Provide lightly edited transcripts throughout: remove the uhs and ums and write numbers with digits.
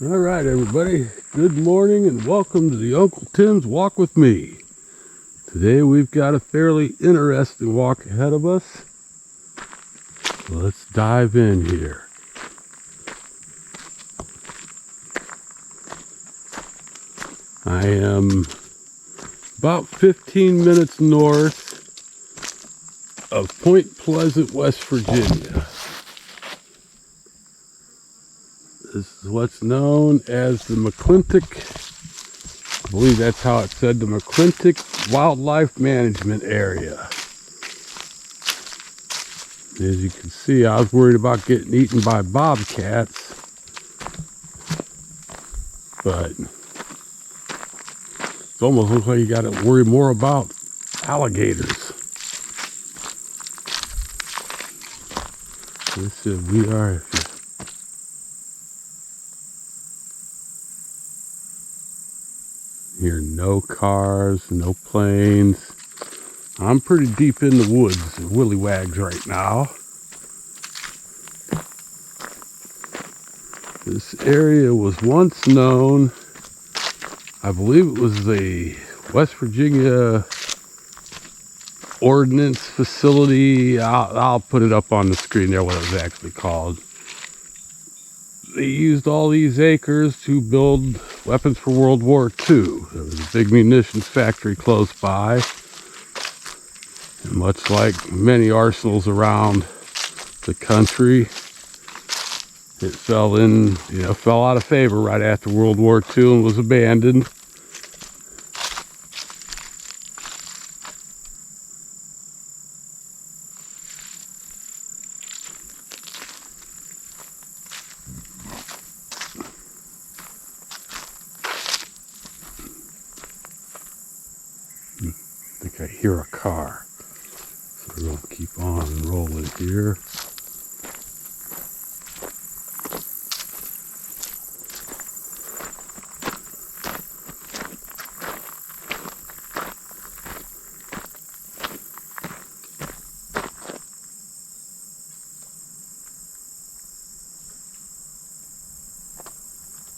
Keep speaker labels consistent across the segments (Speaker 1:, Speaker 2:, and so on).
Speaker 1: All right, everybody. Good morning and welcome to the Uncle Tim's Walk with Me. Today we've got a fairly interesting walk ahead of us. So let's dive in here. I am about 15 minutes north of Point Pleasant, West Virginia. This is what's known as the McClintock, I believe that's how it said, the McClintock Wildlife Management Area. As you can see, I was worried about getting eaten by bobcats, but it almost looks like you got to worry more about alligators. This is, we are here, no cars, no planes. I'm pretty deep in the woods, willy wags right now. This area was once known, I believe it was the West Virginia Ordnance Facility. I'll put it up on the screen there, what it was actually called. They used all these acres to build weapons for World War II. There was a big munitions factory close by. And much like many arsenals around the country, it fell out of favor right after World War II and was abandoned. I think I hear a car. So we're going to keep on rolling here.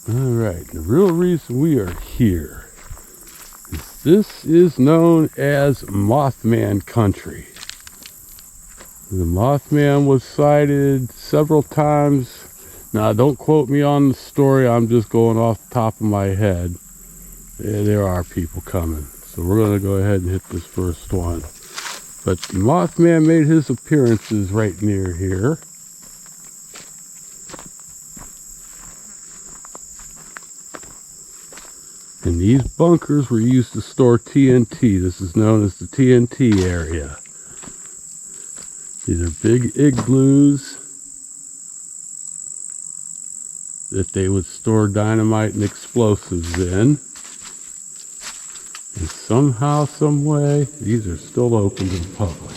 Speaker 1: Alright, the real reason we are here is this is known as Mothman country. The Mothman was sighted several times. Now, don't quote me on the story, I'm just going off the top of my head. Yeah, there are people coming. So we're going to go ahead and hit this first one. But the Mothman made his appearances right near here. And these bunkers were used to store TNT. This is known as the TNT area. These are big igloos that they would store dynamite and explosives in. And somehow, some way, these are still open to the public.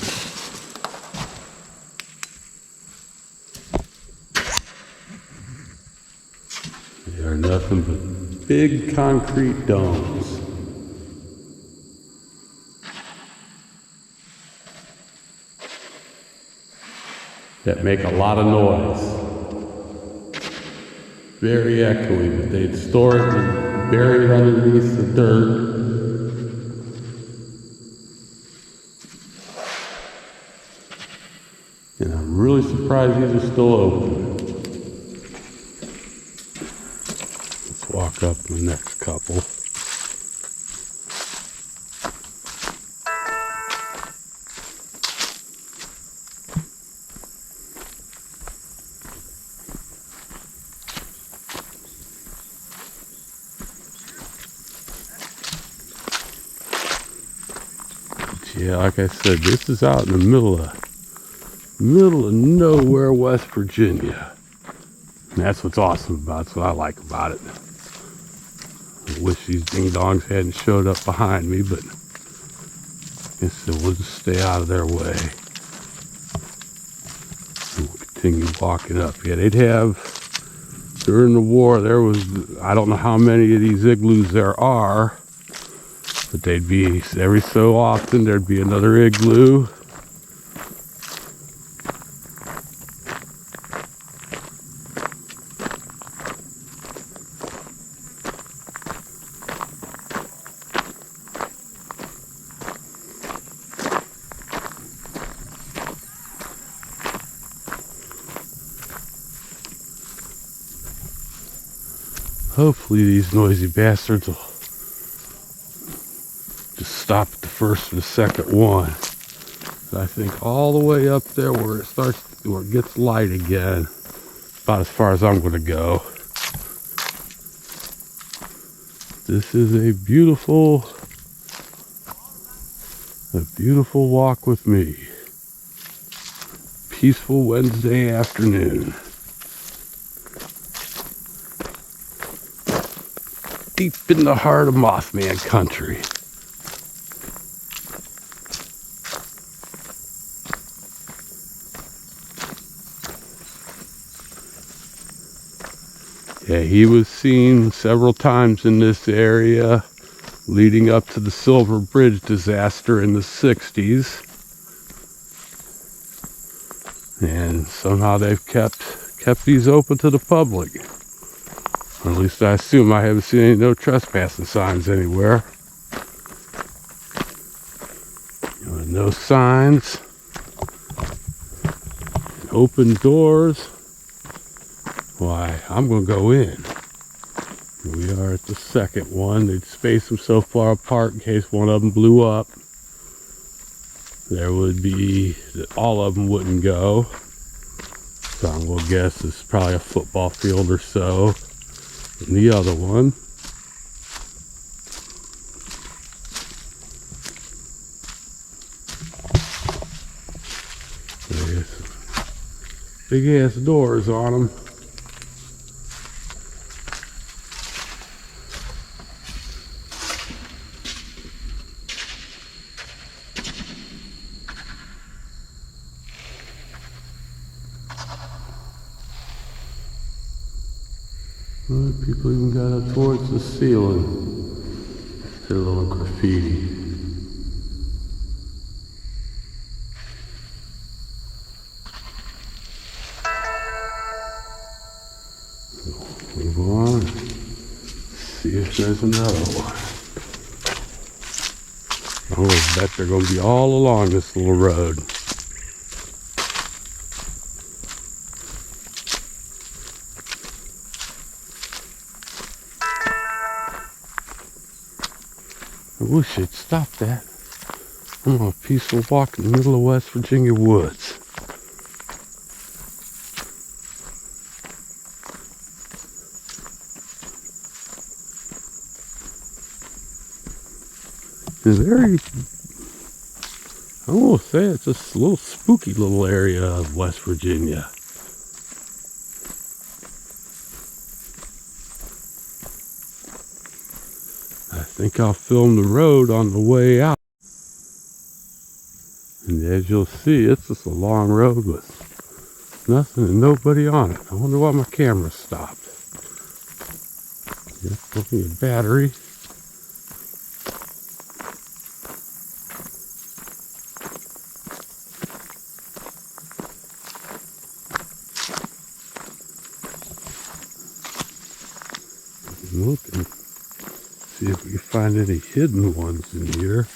Speaker 1: They are nothing but big concrete domes. That make a lot of noise. Very echoey, but they'd store it and bury it underneath the dirt. And I'm really surprised these are still open. Let's walk up the next couple. Yeah, like I said, this is out in the middle of nowhere, West Virginia. And that's what's awesome about it. That's what I like about it. I wish these ding-dongs hadn't showed up behind me, but I guess we'll just stay out of their way. And we'll continue walking up. Yeah, they'd have, during the war, there was, I don't know how many of these igloos there are, but they'd be, every so often, there'd be another igloo. Hopefully these noisy bastards will just stop at the first or the second one. I think all the way up there where it gets light again, about as far as I'm going to go. This is a beautiful walk with me. Peaceful Wednesday afternoon. Deep in the heart of Mothman country. Yeah, he was seen several times in this area leading up to the Silver Bridge disaster in the 60s. And somehow they've kept these open to the public. Or at least I assume. I haven't seen any no trespassing signs anywhere. No signs. Open doors. Why, I'm going to go in. Here we are at the second one. They'd spaced them so far apart in case one of them blew up. There would be, all of them wouldn't go. So I'm going to guess it's probably a football field or so. And the other one. There's big ass doors on them. People even got up towards the ceiling. Their little graffiti. Move on. See if there's another one. I bet they're going to be all along this little road. I wish they'd stop that. I'm on a peaceful walk in the middle of West Virginia woods. It's very, I will say it's a little spooky little area of West Virginia. I think I'll film the road on the way out. And as you'll see, it's just a long road with nothing and nobody on it. I wonder why my camera stopped. Plenty of battery. Look and see if we can find any hidden ones in here.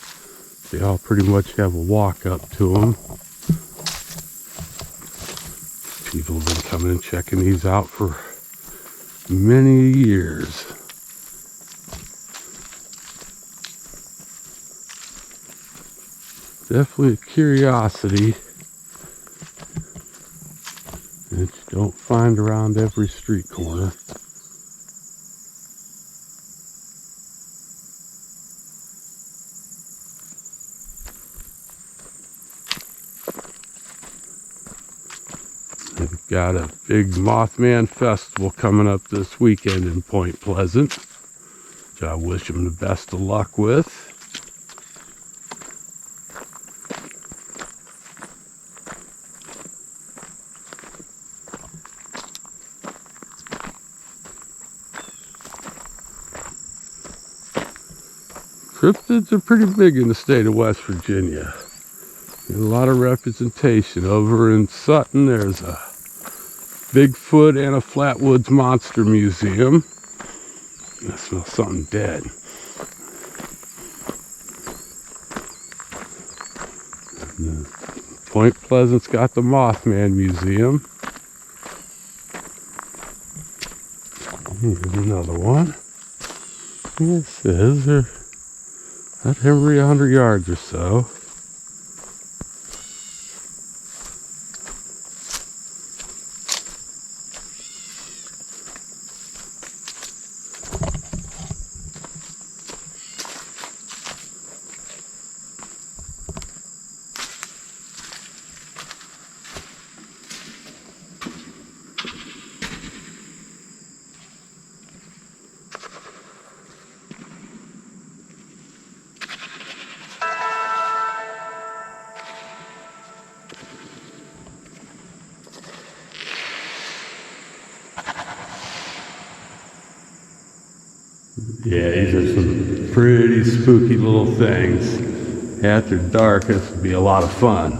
Speaker 1: They all pretty much have a walk up to them. People have been coming and checking these out for many years. Definitely a curiosity that you don't find around every street corner. They've got a big Mothman festival coming up this weekend in Point Pleasant, which I wish them the best of luck with. Cryptids are pretty big in the state of West Virginia. There's a lot of representation. Over in Sutton, there's a Bigfoot and a Flatwoods Monster Museum. I smell something dead. Point Pleasant's got the Mothman Museum. Here's another one. It says they're at every 100 yards or so. Yeah, these are some pretty spooky little things. After dark, this would be a lot of fun.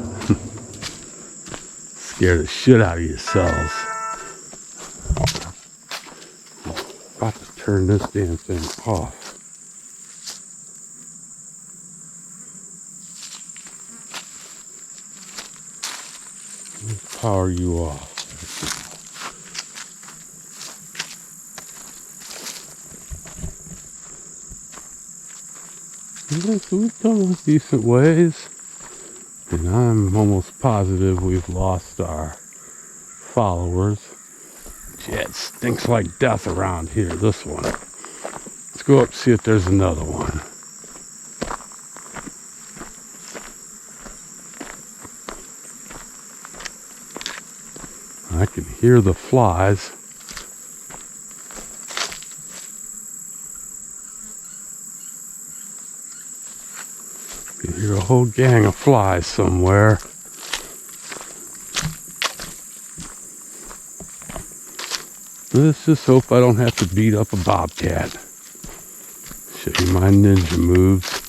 Speaker 1: Scare the shit out of yourselves. About to turn this damn thing off. Let's power you off. Yeah, so we've come a decent ways, and I'm almost positive we've lost our followers. Yeah, it stinks like death around here, this one. Let's go up and see if there's another one. I can hear the flies. I can hear a whole gang of flies somewhere. Let's just hope I don't have to beat up a bobcat. Show you my ninja moves.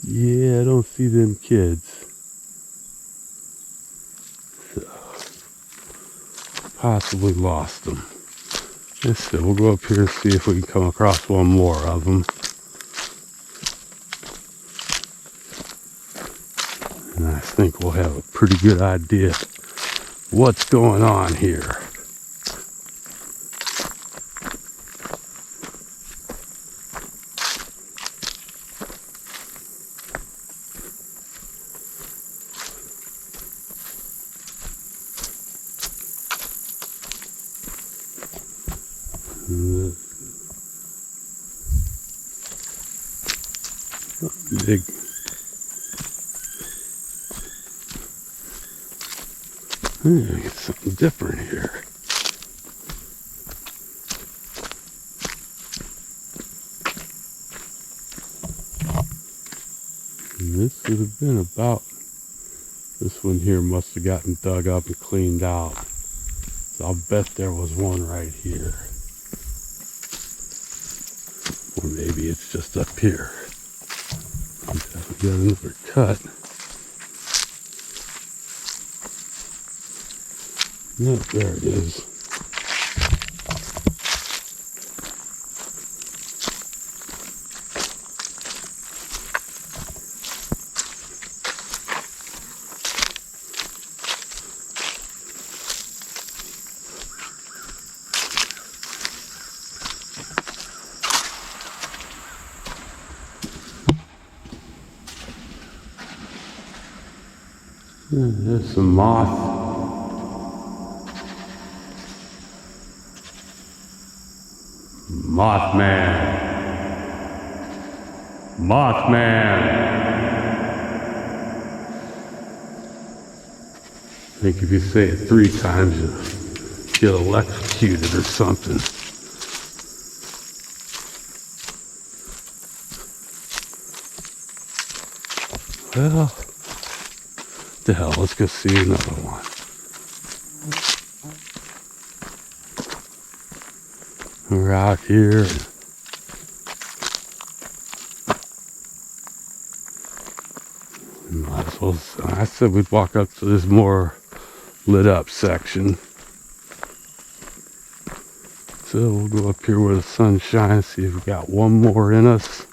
Speaker 1: Yeah, I don't see them kids. So, possibly lost them. Let's see, we'll go up here and see if we can come across one more of them. And I think we'll have a pretty good idea what's going on here. Big. Get something different here. And this would have been about, this one here must have gotten dug up and cleaned out. So I'll bet there was one right here. Or maybe it's just up here. We got another cut. No, there it is. There's some Mothman. I think if you say it 3 times, you'll get electrocuted or something. Well, what the hell, let's go see another one. We're out here. Might as well, I said we'd walk up to this more lit up section. So we'll go up here where the sun shines, see if we got one more in us.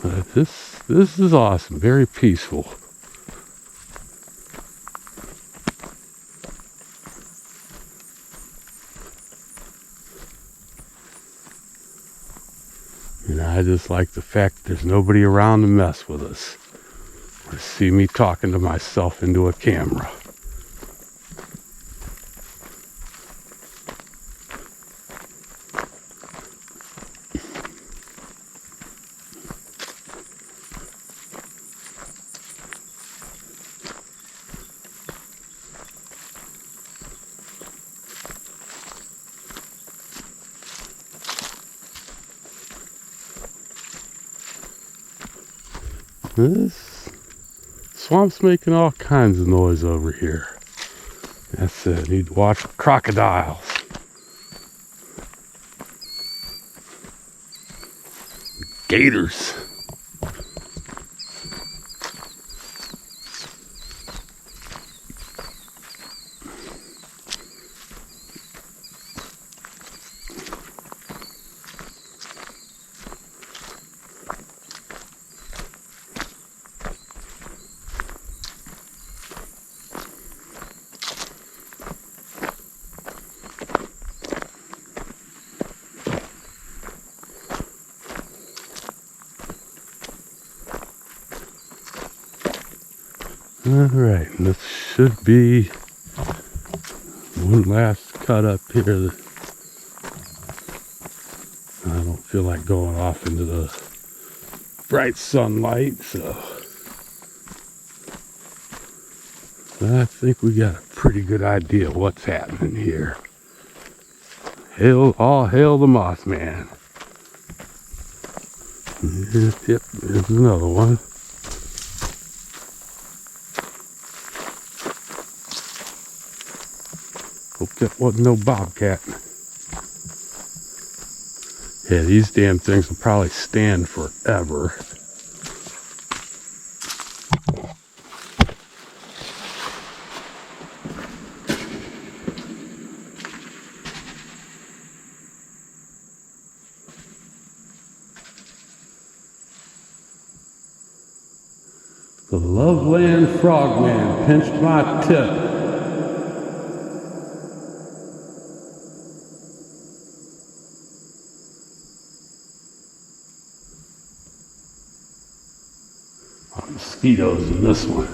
Speaker 1: But this is awesome, very peaceful. And I just like the fact there's nobody around to mess with us or see me talking to myself into a camera. This swamp's making all kinds of noise over here. That's it. Need to watch for crocodiles. Gators. Alright, this should be one last cut up here that I don't feel like going off into the bright sunlight, so I think we got a pretty good idea of what's happening here. All hail the Mothman. Yep, there's another one. Hope that wasn't no bobcat. Yeah, these damn things will probably stand forever. The Loveland Frogman pinched my tip. Mosquitoes in this one.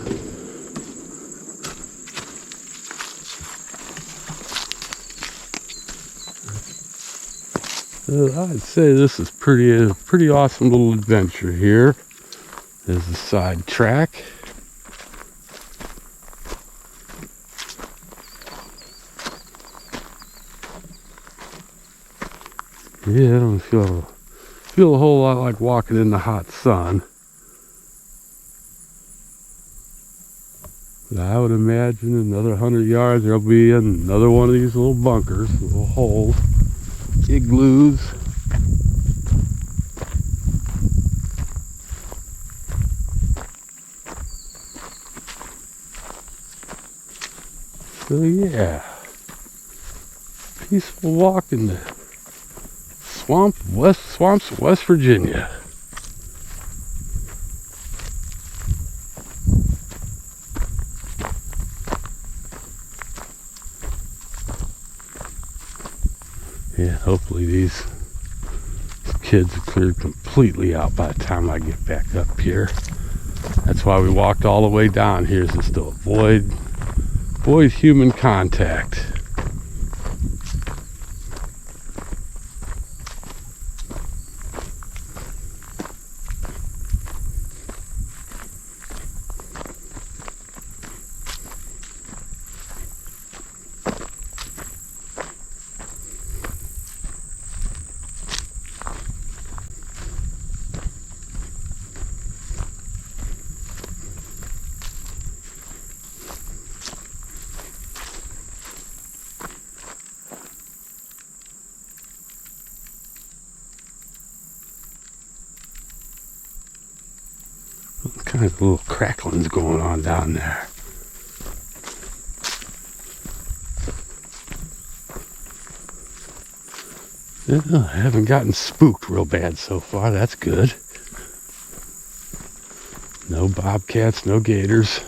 Speaker 1: I'd say this is pretty awesome little adventure here. There's a side track. Yeah, I don't feel a whole lot like walking in the hot sun. I would imagine another 100 yards there'll be another one of these little bunkers, little holes, igloos. So yeah, peaceful walk in the swamps of West Virginia. Yeah, hopefully these kids are cleared completely out by the time I get back up here. That's why we walked all the way down here, is just to avoid human contact. What kind of little crackling's going on down there? Yeah, I haven't gotten spooked real bad so far. That's good. No bobcats, no gators.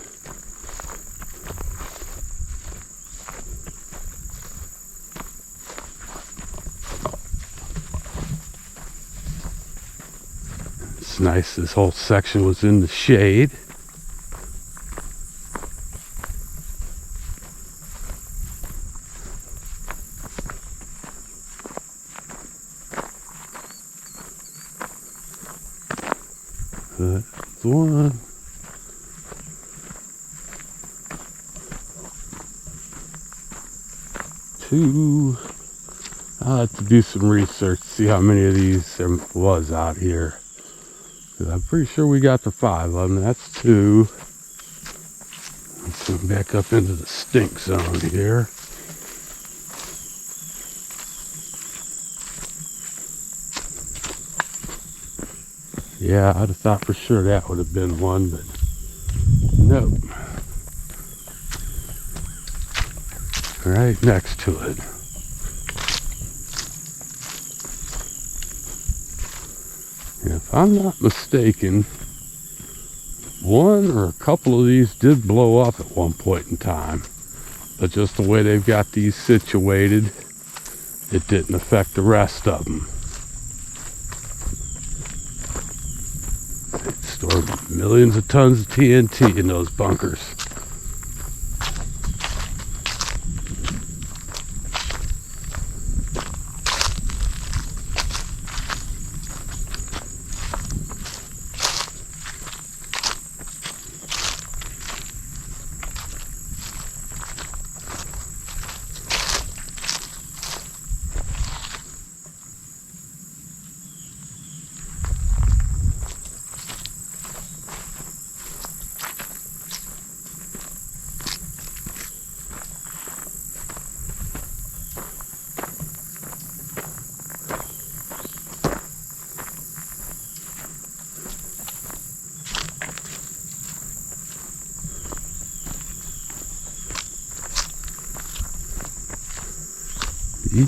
Speaker 1: It's nice this whole section was in the shade. That's one. Two. I'll have to do some research, see how many of these there was out here. I'm pretty sure we got to 5 of them. That's 2. Let's come back up into the stink zone here. Yeah, I'd have thought for sure that would have been one, but nope. Right next to it. And if I'm not mistaken, one or a couple of these did blow up at one point in time. But just the way they've got these situated, it didn't affect the rest of them. They store millions of tons of TNT in those bunkers.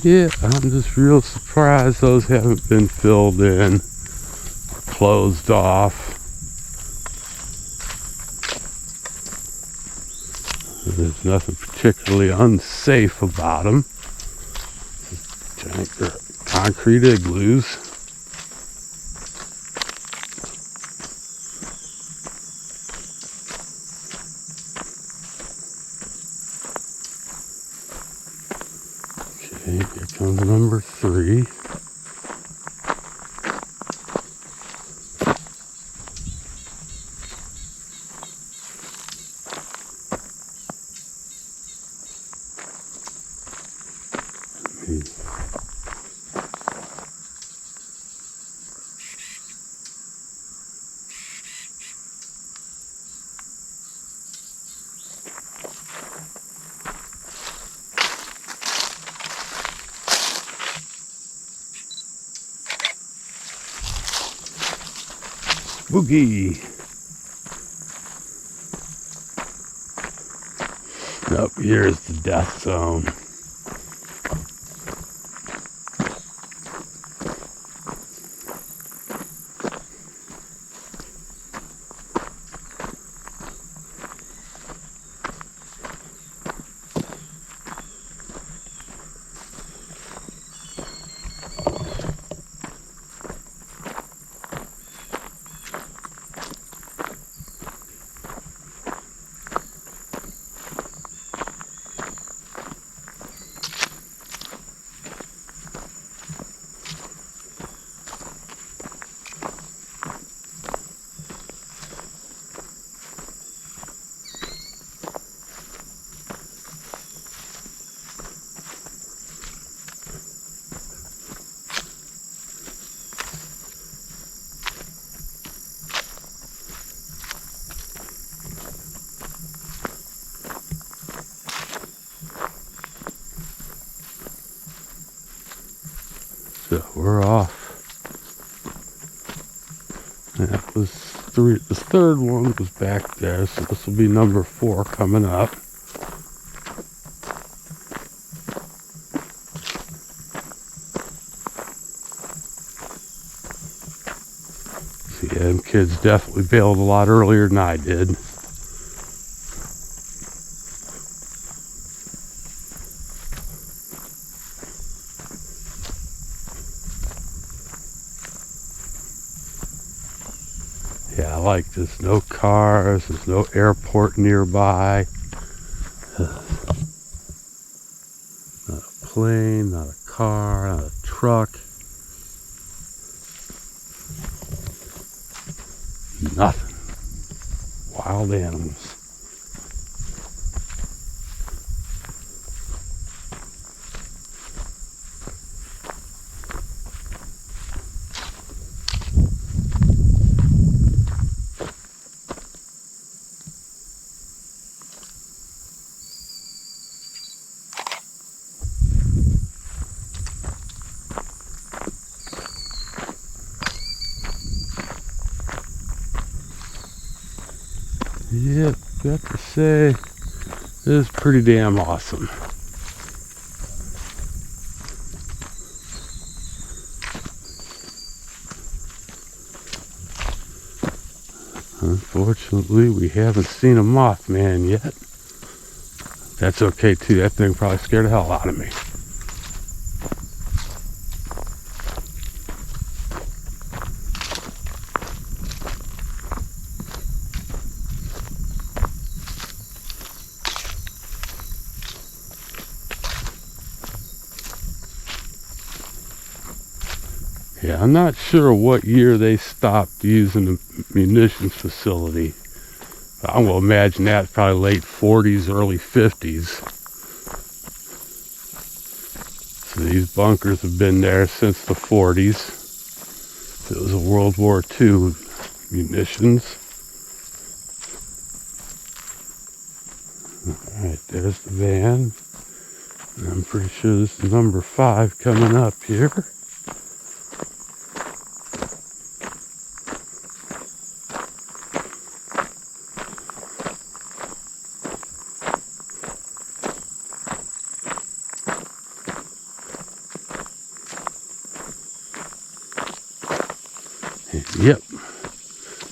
Speaker 1: Yeah, I'm just real surprised those haven't been filled in or closed off. There's nothing particularly unsafe about them. Giant concrete igloos. Okay, here comes number 3. Spooky. Nope, here's the death zone. So we're off. That was the third one was back there, so this will be number 4 coming up. See, them kids definitely bailed a lot earlier than I did. Yeah, I like this. No cars, there's no airport nearby. Not a plane, not a car, not a truck. Nothing. Wild animals. Yep, got to say, this is pretty damn awesome. Unfortunately, we haven't seen a Mothman yet. That's okay too, that thing probably scared the hell out of me. Yeah, I'm not sure what year they stopped using the munitions facility. I will imagine that's probably late 40s, early 50s. So these bunkers have been there since the 40s. It was a World War II munitions. Alright, there's the van. I'm pretty sure this is number 5 coming up here. Yep.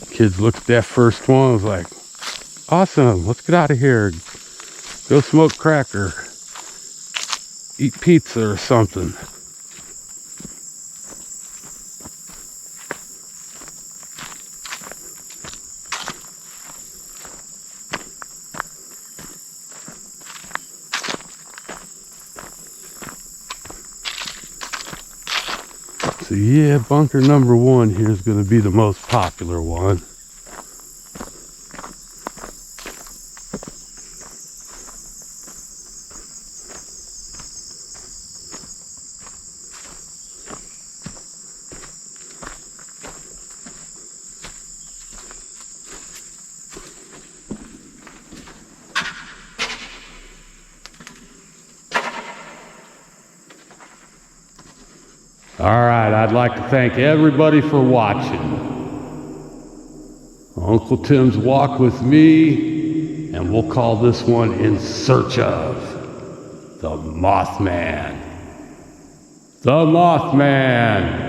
Speaker 1: Kids looked at that first one, was like, awesome, let's get out of here. Go smoke crack or eat pizza or something. So yeah, bunker number 1 here is going to be the most popular one. Alright, I'd like to thank everybody for watching. Uncle Tim's Walk with me, and we'll call this one In Search of the Mothman. The Mothman!